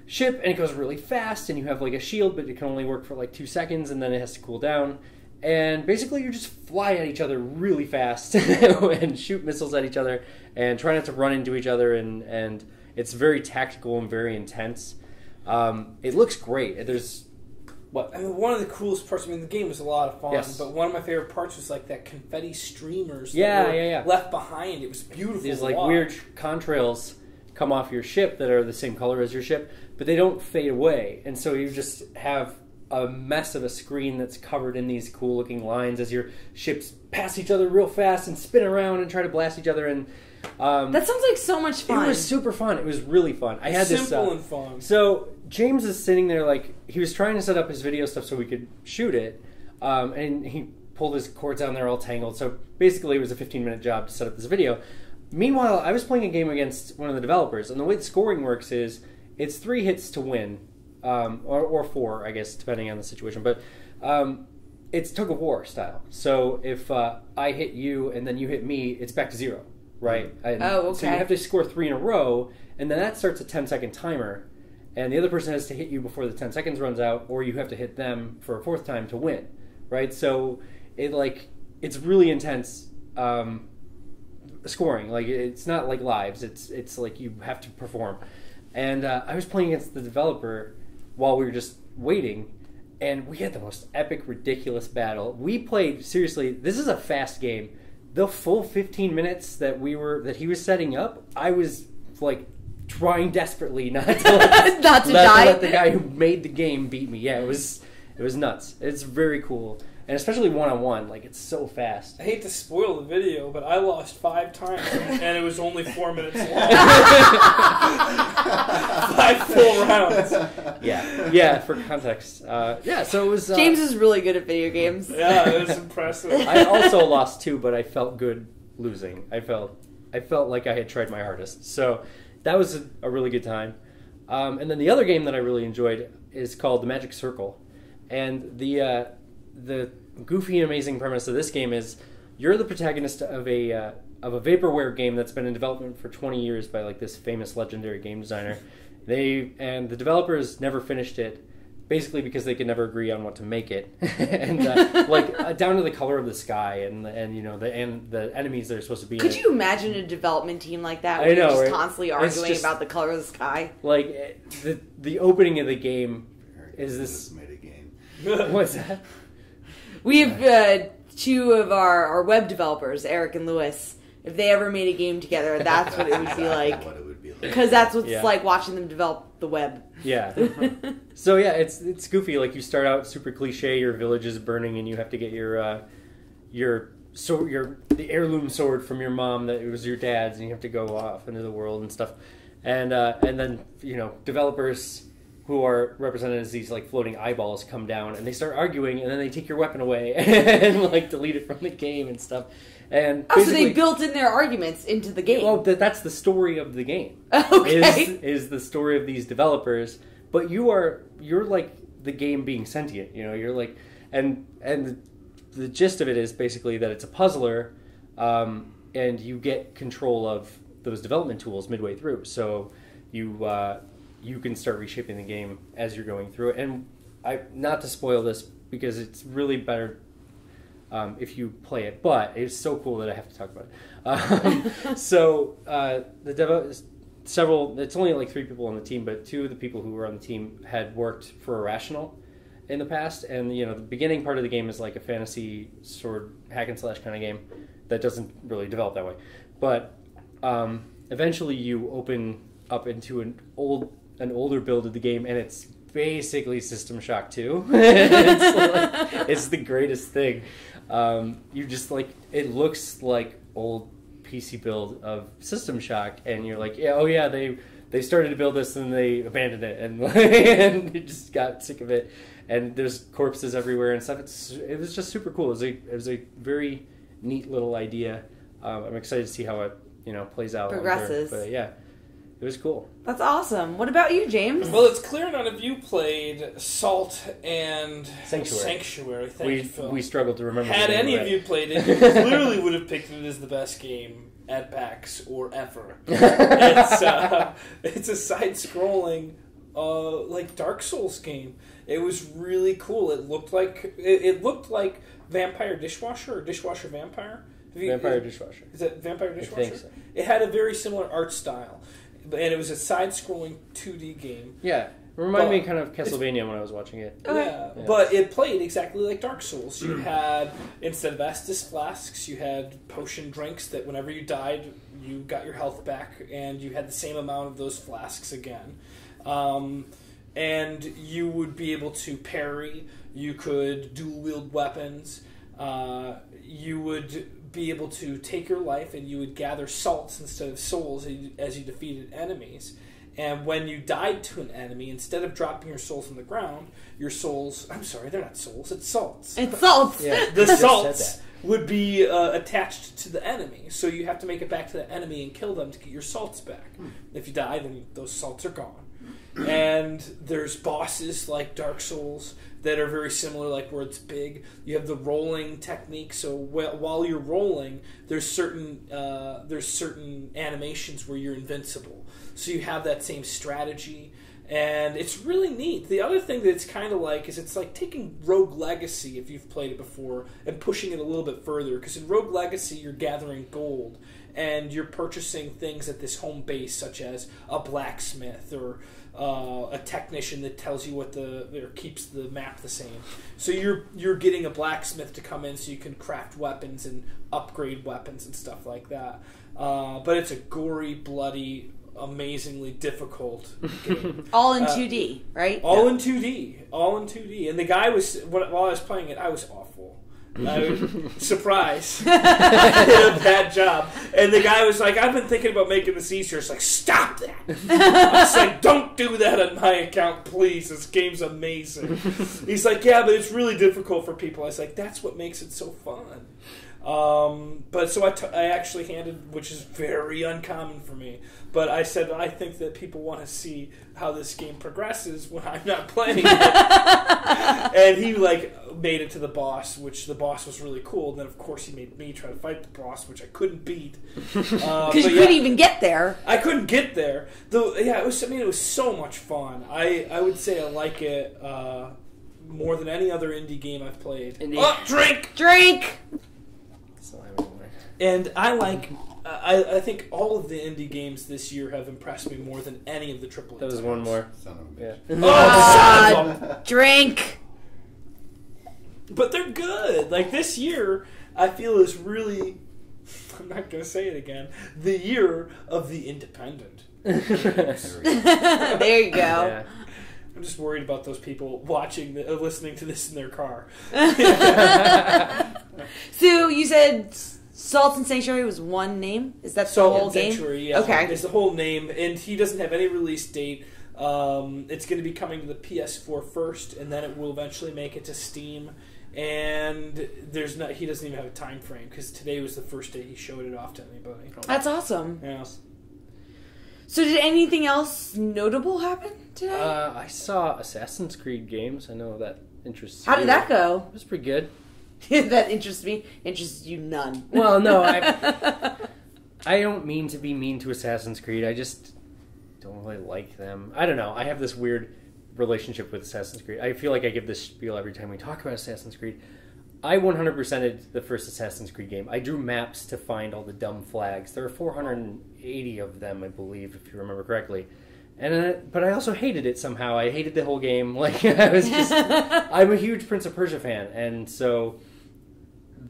ship, and it goes really fast, and you have like a shield, but it can only work for like 2 seconds, and then it has to cool down. And basically you just fly at each other really fast and shoot missiles at each other and try not to run into each other, and it's very tactical and very intense. It looks great. There's what? I mean, one of the coolest parts, the game was a lot of fun, Yes. but one of my favorite parts was like that confetti streamers that Yeah. left behind. It was beautiful. These to like watch. weird contrails come off your ship that are the same color as your ship, but they don't fade away, and so you just have a mess of a screen that's covered in these cool looking lines as your ships pass each other real fast and spin around and try to blast each other. And That sounds like so much fun. it was super fun. It was really fun. I had this simple and fun. So James is sitting there like he was trying to set up his video stuff so we could shoot it, and he pulled his cords down there all tangled. So basically, it was a 15-minute job to set up this video. Meanwhile, I was playing a game against one of the developers, and the way the scoring works is it's 3 hits to win, or 4, I guess, depending on the situation. But it's tug of war style. So if I hit you and then you hit me, it's back to 0, right? And okay. So you have to score 3 in a row, and then that starts a 10-second timer, and the other person has to hit you before the 10 seconds runs out, or you have to hit them for a 4th time to win, right? So it's really intense. Scoring, like it's not like lives, it's like you have to perform. And I was playing against the developer while we were just waiting, and we had the most epic, ridiculous battle. We played, seriously, this is a fast game. The full 15 minutes that he was setting up, I was like trying desperately not to let the guy who made the game beat me. Yeah, it was nuts. It's very cool. And especially one-on-one, like, it's so fast. I hate to spoil the video, but I lost 5 times, and it was only 4 minutes long. 5 full rounds. Yeah, for context. So it was... James is really good at video games. Yeah, it was impressive. I also lost 2, but I felt good losing. I felt like I had tried my hardest. So that was a really good time. And then the other game that I really enjoyed is called The Magic Circle. And the goofy and amazing premise of this game is you're the protagonist of a vaporware game that's been in development for 20 years by like this famous legendary game designer. And the developers never finished it, basically because they could never agree on what to make it, and down to the color of the sky and the enemies that are supposed to be. Could you imagine a development team like that? I Where know, you're just right? constantly arguing about the color of the sky. Like the opening of the game is this. Made a game. What's that? We have 2 of our web developers, Eric and Lewis. If they ever made a game together, that's what it would be like. What it would be like. Because that's what Yeah. it's like watching them develop the web. Yeah. So yeah, it's goofy. Like you start out super cliche. Your village is burning, and you have to get the heirloom sword from your mom that it was your dad's, and you have to go off into the world and stuff. And then developers who are represented as these like floating eyeballs come down, and they start arguing, and then they take your weapon away and like delete it from the game and stuff. And so they built in their arguments into the game. Well, that's the story of the game. Okay. Is the story of these developers, but you're like the game being sentient. You're like, and the gist of it is basically that it's a puzzler, and you get control of those development tools midway through. So you can start reshaping the game as you're going through it. And not to spoil this because it's really better if you play it, but it's so cool that I have to talk about it. It's only like 3 people on the team, but 2 of the people who were on the team had worked for Irrational in the past, and the beginning part of the game is like a fantasy sword hack and slash kind of game that doesn't really develop that way. But eventually you open up into an older build of the game, and it's basically System Shock 2. It's the greatest thing. You just it looks like old PC build of System Shock, and you're like, they started to build this and they abandoned it, and and you just got sick of it. and there's corpses everywhere and stuff. It was just super cool. It was a very neat little idea. I'm excited to see how it plays out. Progresses. But yeah, it was cool. That's awesome. What about you, James? Well, it's clear none of you played Salt and Sanctuary. Thank you, Phil. We struggled to remember. Had any of you played it, you clearly would have picked it as the best game at PAX or ever. It's a side-scrolling, like Dark Souls game. It was really cool. It looked like Vampire Dishwasher or Dishwasher Vampire. Vampire Dishwasher. Is it Vampire Dishwasher? I think so. It had a very similar art style, and it was a side-scrolling 2D game. Yeah. It reminded me kind of Castlevania when I was watching it. Yeah, but it played exactly like Dark Souls. You had, instead of Estus flasks, you had potion drinks that whenever you died, you got your health back, and you had the same amount of those flasks again. And you would be able to parry, you could dual-wield weapons, you would be able to take your life and you would gather salts instead of souls as you defeated enemies. And when you died to an enemy, instead of dropping your souls on the ground, your souls... I'm sorry, they're not souls, it's salts. It's salts. Yeah, the salts would be attached to the enemy. So you have to make it back to the enemy and kill them to get your salts back. If you die, then those salts are gone. And there's bosses like Dark Souls that are very similar, like where it's big. You have the rolling technique, so while you're rolling, there's certain animations where you're invincible. So you have that same strategy, and it's really neat. The other thing that it's kind of like is it's like taking Rogue Legacy, if you've played it before, and pushing it a little bit further. Because in Rogue Legacy, you're gathering gold, and you're purchasing things at this home base, such as a blacksmith or a technician that tells you or keeps the map the same. So you're getting a blacksmith to come in so you can craft weapons and upgrade weapons and stuff like that. But it's a gory, bloody, amazingly difficult game. All in 2D, right? All in 2D. And the guy while I was playing it, I was awful. Surprise. Did a bad job. And the guy was like, I've been thinking about making this easier. It's like, stop that. I was like, don't do that on my account, please. This game's amazing. He's like, yeah, but it's really difficult for people. I was like, that's what makes it so fun. But so I actually handed, which is very uncommon for me, but I said I think that people want to see how this game progresses when I'm not playing it. And he made it to the boss, which the boss was really cool. And then of course he made me try to fight the boss, which I couldn't beat because you couldn't even get there. I couldn't get there. Though, yeah, it was so much fun. I would say I like it more than any other indie game I've played. Drink. And I think all of the indie games this year have impressed me more than any of the AAA That was titles. one more. Son of a bitch. Yeah. Oh, son of a... Drink. But they're good. Like, this year, I feel is really... I'm not going to say it again. The year of the independent. There you go. Yeah. I'm just worried about those people listening to this in their car. So, you said... Salt and Sanctuary was one name? Is that the whole game? Sanctuary, yeah. Okay. It's the whole name, and he doesn't have any release date. It's going to be coming to the PS4 first, and then it will eventually make it to Steam. And he doesn't even have a time frame, because today was the first day he showed it off to anybody. That's awesome. Yeah. So did anything else notable happen today? I saw Assassin's Creed games. I know that interests How did that go? It was pretty good. That interests me. Interests you none. Well, no, I don't mean to be mean to Assassin's Creed. I just don't really like them. I don't know. I have this weird relationship with Assassin's Creed. I feel like I give this spiel every time we talk about Assassin's Creed. I 100%ed the first Assassin's Creed game. I drew maps to find all the dumb flags. There are 480 of them, I believe, if you remember correctly. But I also hated it somehow. I hated the whole game. I'm a huge Prince of Persia fan, and so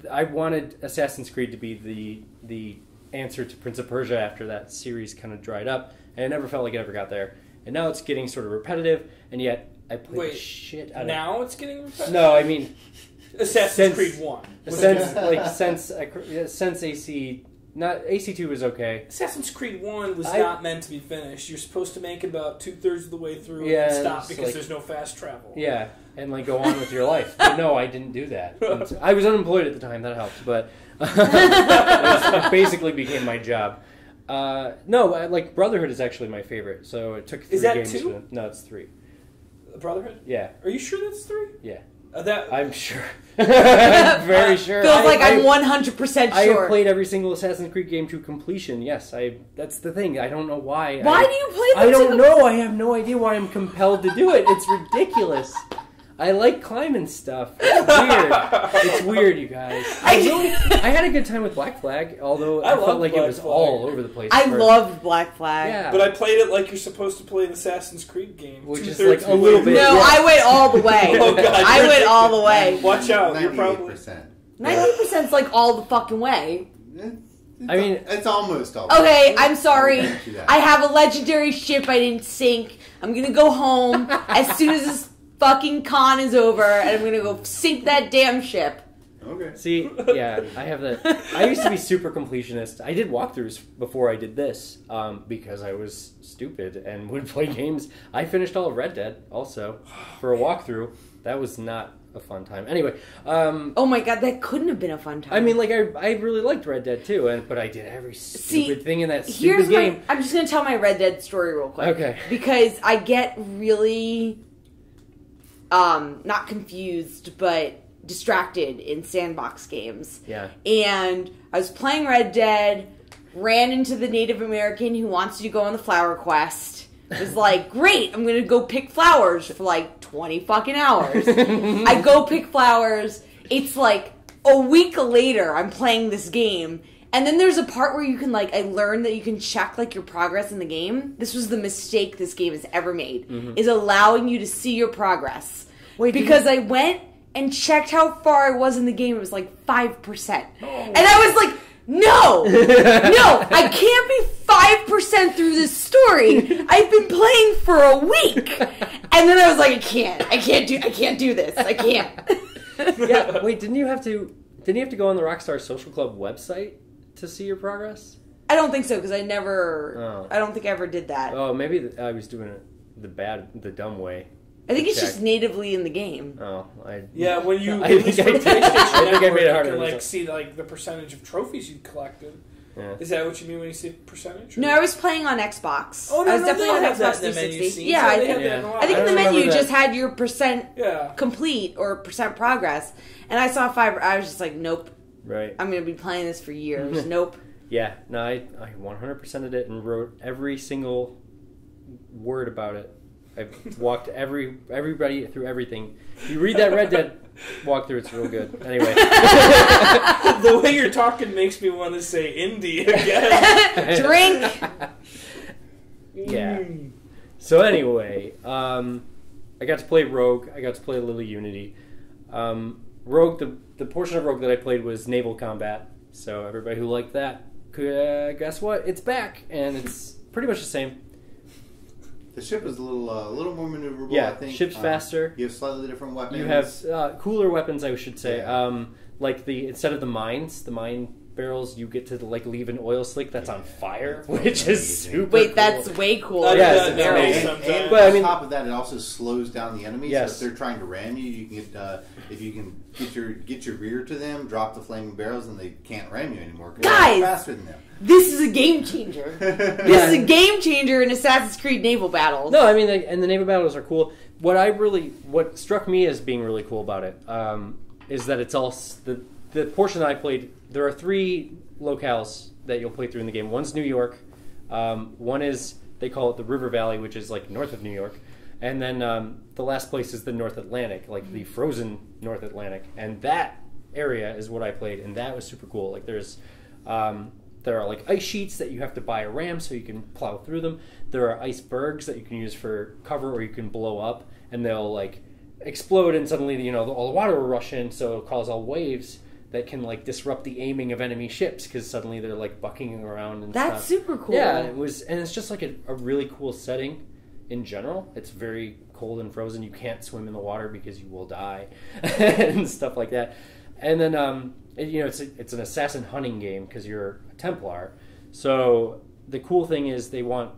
I wanted Assassin's Creed to be the answer to Prince of Persia after that series kind of dried up, and I never felt like it ever got there. And now it's getting sort of repetitive, and yet I play the shit out of it. Now it's getting repetitive? No, I mean... Assassin's Creed 1. Since AC... Not AC2 was okay. Assassin's Creed 1 was not meant to be finished. You're supposed to make it about 2/3 of the way through and stop because there's no fast travel. Yeah. and like go on with your life. But no, I didn't do that. And so, I was unemployed at the time. That helped, but it basically became my job. No, like Brotherhood is actually my favorite. So it took 3 Is that games. 2? No, it's 3. Brotherhood? Yeah. Are you sure that's 3? Yeah. I'm sure. I'm very sure. Feels like I'm 100% sure. I have played every single Assassin's Creed game to completion. Yes, that's the thing. I don't know why. Why do you play them? I don't know. I have no idea why I'm compelled to do it. It's ridiculous. I like climbing stuff. It's weird. It's weird, you guys. I had a good time with Black Flag, although I felt like it was all over the place. I loved Black Flag. Yeah. But I played it like you're supposed to play an Assassin's Creed game. Which is like a little bit... No, I went all the way. Oh, God, I went all the way. Watch out. You're 98%. probably... 90%'s like all the fucking way. I mean... It's almost all. Okay, I'm sorry. I'll grant you that. I have a legendary ship I didn't sink. I'm gonna go home as soon as this fucking con is over, and I'm gonna go sink that damn ship. Okay. See, yeah, I have that. I used to be super completionist. I did walkthroughs before I did this because I was stupid and would play games. I finished all of Red Dead also for a walkthrough. That was not a fun time. Anyway. Oh my god, that couldn't have been a fun time. I mean, like, I really liked Red Dead too, but I did every stupid thing in that stupid game. I'm just gonna tell my Red Dead story real quick. Okay. Because I get really, not confused, but distracted in sandbox games. Yeah. And I was playing Red Dead, ran into the Native American who wants you to go on the flower quest. Was like, great, I'm gonna go pick flowers for like 20 fucking hours. I go pick flowers. It's like a week later I'm playing this game. And then there's a part where you can like, I learned that you can check like your progress in the game. This was the mistake this game has ever made, is allowing you to see your progress. Wait, because I went and checked how far I was in the game. It was like 5%. And I was like, no, I can't be 5% through this story. I've been playing for a week. And then I was like, I can't do this. I can't. Yeah, wait, didn't you have to go on the Rockstar Social Club website to see your progress? I don't think so, because I don't think I ever did that. Oh, maybe I was doing it the dumb way. I think it's just natively in the game. Oh, Yeah, when you I release think the I did. PlayStation I think I Network, made it you harder can than like that. see like the percentage of trophies you collected. Yeah. Is that what you mean when you say percentage? No, I was playing on Xbox. Oh, no, I was no, definitely they on have that Xbox in the menu 360. scene. Yeah, So I they think, have that in a lot. I think I the don't remember menu that. just had your percent Yeah. complete or percent progress. And I saw 5. I was just like, nope. Right. I'm going to be playing this for years. Nope. Yeah, no, I 100%ed it and wrote every single word about it. I've walked everybody through everything. If you read that Red Dead walkthrough, it's real good. Anyway. The way you're talking makes me want to say indie again. Drink. Yeah. So anyway, I got to play Rogue. I got to play Lily Unity. Rogue, the portion of Rogue that I played was naval combat. So everybody who liked that, guess what? It's back, and it's pretty much the same. The ship is a little more maneuverable. Yeah, I think. ship's faster. You have slightly different weapons. You have cooler weapons, I should say. Yeah. Like instead of the mine barrels, you get to like leave an oil slick that's on fire, which is super. Wait, cool. that's way cool. I've Yeah, done it's that amazing. sometimes. But, I on mean- top of that, it also slows down the enemies. Yes. So if they're trying to ram you, you can get if you can get your rear to them, drop the flaming barrels, and they can't ram you anymore. 'Cause Guys! you're faster than them. This is a game changer. This is a game changer in Assassin's Creed naval battles. No, I mean, and the naval battles are cool. What struck me as being really cool about it is that it's all the portion that I played. There are 3 locales that you'll play through in the game. One's New York. One is, they call it the River Valley, which is like north of New York. And then the last place is the North Atlantic, like the frozen North Atlantic. And that area is what I played, and that was super cool. Like there are like ice sheets that you have to buy a ram so you can plow through them. There are icebergs that you can use for cover, or you can blow up, and they'll like explode, and suddenly all the water will rush in, so it'll cause all waves that can like disrupt the aiming of enemy ships because suddenly they're like bucking around and That's stuff. super cool. Yeah, and it's just like a really cool setting in general. It's very cold and frozen. You can't swim in the water because you will die and stuff like that. And then it's an assassin hunting game because you're a Templar. So the cool thing is they want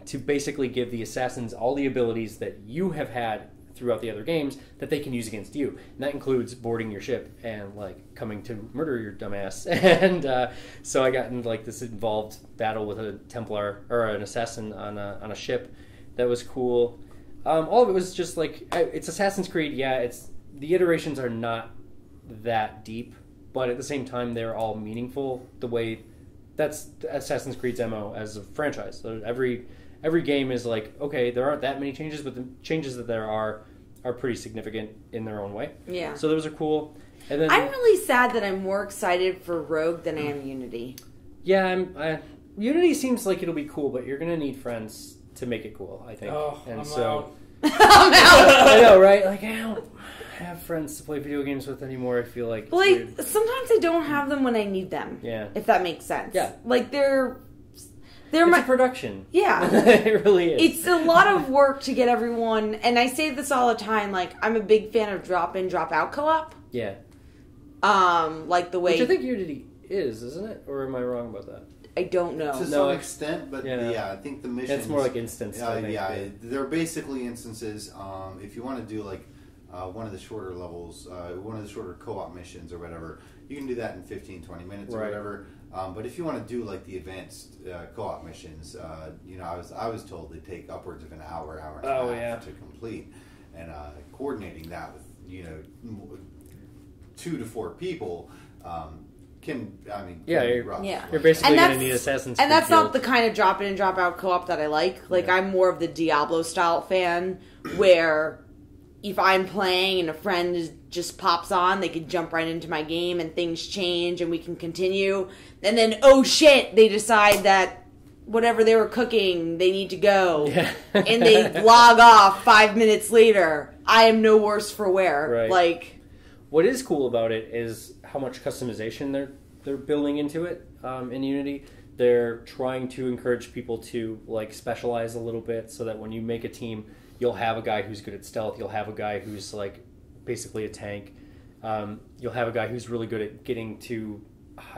to basically give the assassins all the abilities that you have had throughout the other games that they can use against you. And that includes boarding your ship and like coming to murder your dumbass. And so I got in like this involved battle with a Templar or an assassin on a ship. That was cool. All of it was just like, it's Assassin's Creed. Yeah, it's the iterations are not that deep, but at the same time they're all meaningful. The way that's Assassin's Creed's MO as a franchise. So every game is like, okay, there aren't that many changes, but the changes that there are pretty significant in their own way. Yeah. So those are cool. And then I'm really sad that I'm more excited for Rogue than I am Unity. Yeah, Unity seems like it'll be cool, but you're gonna need friends to make it cool, I think. Oh, and I'm so out. I'm out. I know, right? Like I don't have friends to play video games with anymore. I feel like, Like, weird. sometimes I don't have them when I need them. Yeah. If that makes sense. Yeah. Like, they're It's my a production. Yeah. It really is. It's a lot of work to get everyone, and I say this all the time, like, I'm a big fan of drop-in, drop-out co-op. Yeah. Like the way... Which I think Unity is, isn't it? Or am I wrong about that? I don't know. To No, some I- extent, but yeah. yeah, I think the missions... It's more like instance. I think. yeah, they're basically instances. If you want to do like one of the shorter levels, one of the shorter co-op missions or whatever, you can do that in 15, 20 minutes or Right. whatever. But if you want to do like the advanced co-op missions, I was told they take upwards of an hour and a half to complete, and coordinating that with 2 to 4 people can be rough. Yeah. You're basically And going to that's- need Assassin's Creed. And that's not Guild. the kind of drop-in and drop-out co-op that I like. Like, Yeah. I'm more of the Diablo-style fan, where if I'm playing and a friend just pops on, they can jump right into my game and things change and we can continue. And then, oh shit, they decide that whatever they were cooking, they need to go. Yeah. And they log off 5 minutes later. I am no worse for wear. Right. Like, What is cool about it is how much customization they're building into it in Unity. They're trying to encourage people to like specialize a little bit, so that when you make a team, you'll have a guy who's good at stealth. You'll have a guy who's like basically a tank. You'll have a guy who's really good at getting to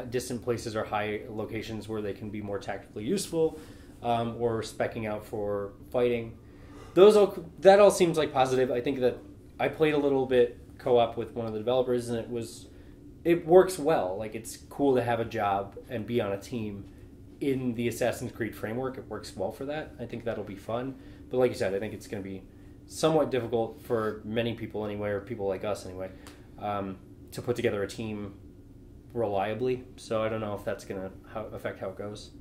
distant places or high locations where they can be more tactically useful, or speccing out for fighting. That all seems like positive. I think that I played a little bit co-op with one of the developers, and it works well. Like, it's cool to have a job and be on a team in the Assassin's Creed framework. It works well for that. I think that'll be fun. But like you said, I think it's going to be somewhat difficult for many people anyway, or people like us anyway, to put together a team reliably. So I don't know if that's going to affect how it goes.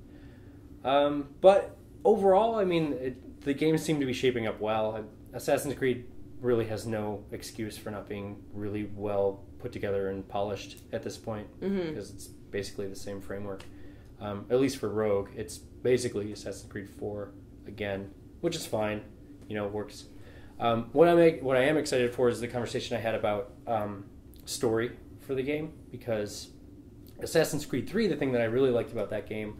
But overall, I mean, the games seem to be shaping up well. Assassin's Creed really has no excuse for not being really well put together and polished at this point, because it's basically the same framework. At least for Rogue, it's basically Assassin's Creed 4 again, which is fine. It works. What I am excited for is the conversation I had about story for the game, because Assassin's Creed 3, the thing that I really liked about that game,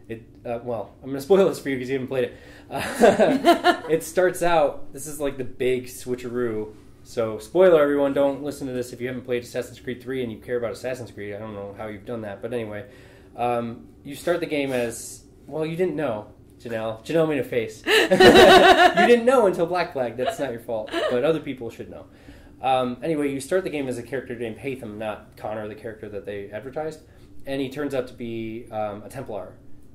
I'm going to spoil this for you because you haven't played it. It starts out, this is like the big switcheroo. So, spoiler, everyone, don't listen to this if you haven't played Assassin's Creed 3 and you care about Assassin's Creed. I don't know how you've done that, but anyway. You start the game as, well, you didn't know, Janelle. Janelle made a face. You didn't know until Black Flag. That's not your fault, but other people should know. Anyway, you start the game as a character named Haytham, not Connor, the character that they advertised, and he turns out to be a Templar.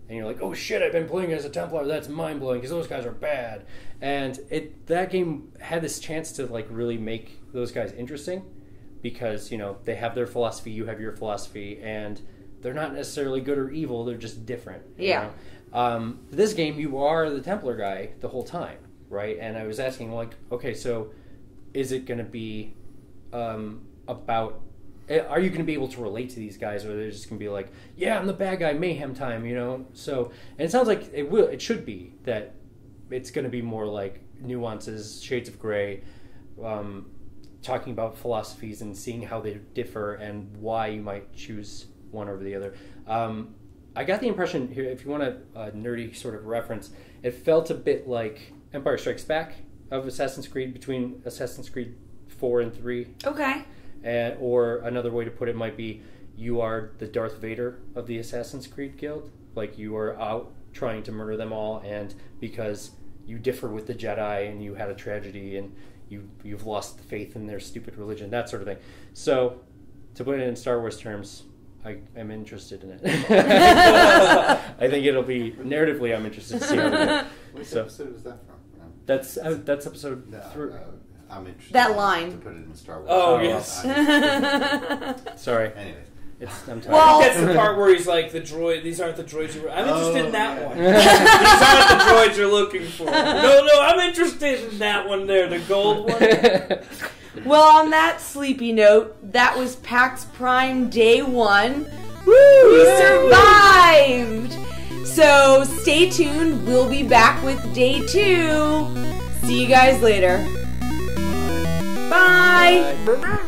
And you're like, oh shit, I've been playing as a Templar. That's mind-blowing because those guys are bad. And that game had this chance to like really make those guys interesting, because they have their philosophy, you have your philosophy, and they're not necessarily good or evil. They're just different. Yeah. This game, you are the Templar guy the whole time, right? And I was asking, like, okay, so is it going to be about... Are you going to be able to relate to these guys, or they're just going to be like, yeah, I'm the bad guy, mayhem time, So, and it sounds like it should be that it's going to be more like nuances, shades of gray, talking about philosophies and seeing how they differ and why you might choose one over the other. I got the impression here, if you want a nerdy sort of reference, it felt a bit like Empire Strikes Back of Assassin's Creed, between Assassin's Creed 4 and 3. okay. Or another way to put it might be, you are the Darth Vader of the Assassin's Creed Guild. Like, you are out trying to murder them all, and because you differ with the Jedi and you had a tragedy and you've lost faith in their stupid religion, that sort of thing. So, to put it in Star Wars terms, I'm interested in it. I think it'll be narratively. I'm interested to see how it goes. Which So- episode was that from? That's episode 3. I'm interested. That line. To put it in Star Wars. Oh, I'm yes. interested. Sorry, Anyways. I'm tired. Well- That's the part where he's like, the droid. These aren't the droids you were. I'm interested in that yeah. one. These aren't the droids you're looking for. No, I'm interested in that one there, the gold one. Well, on that sleepy note, that was PAX Prime Day 1. Woo! We survived! So stay tuned. We'll be back with Day 2. See you guys later. Bye! Bye.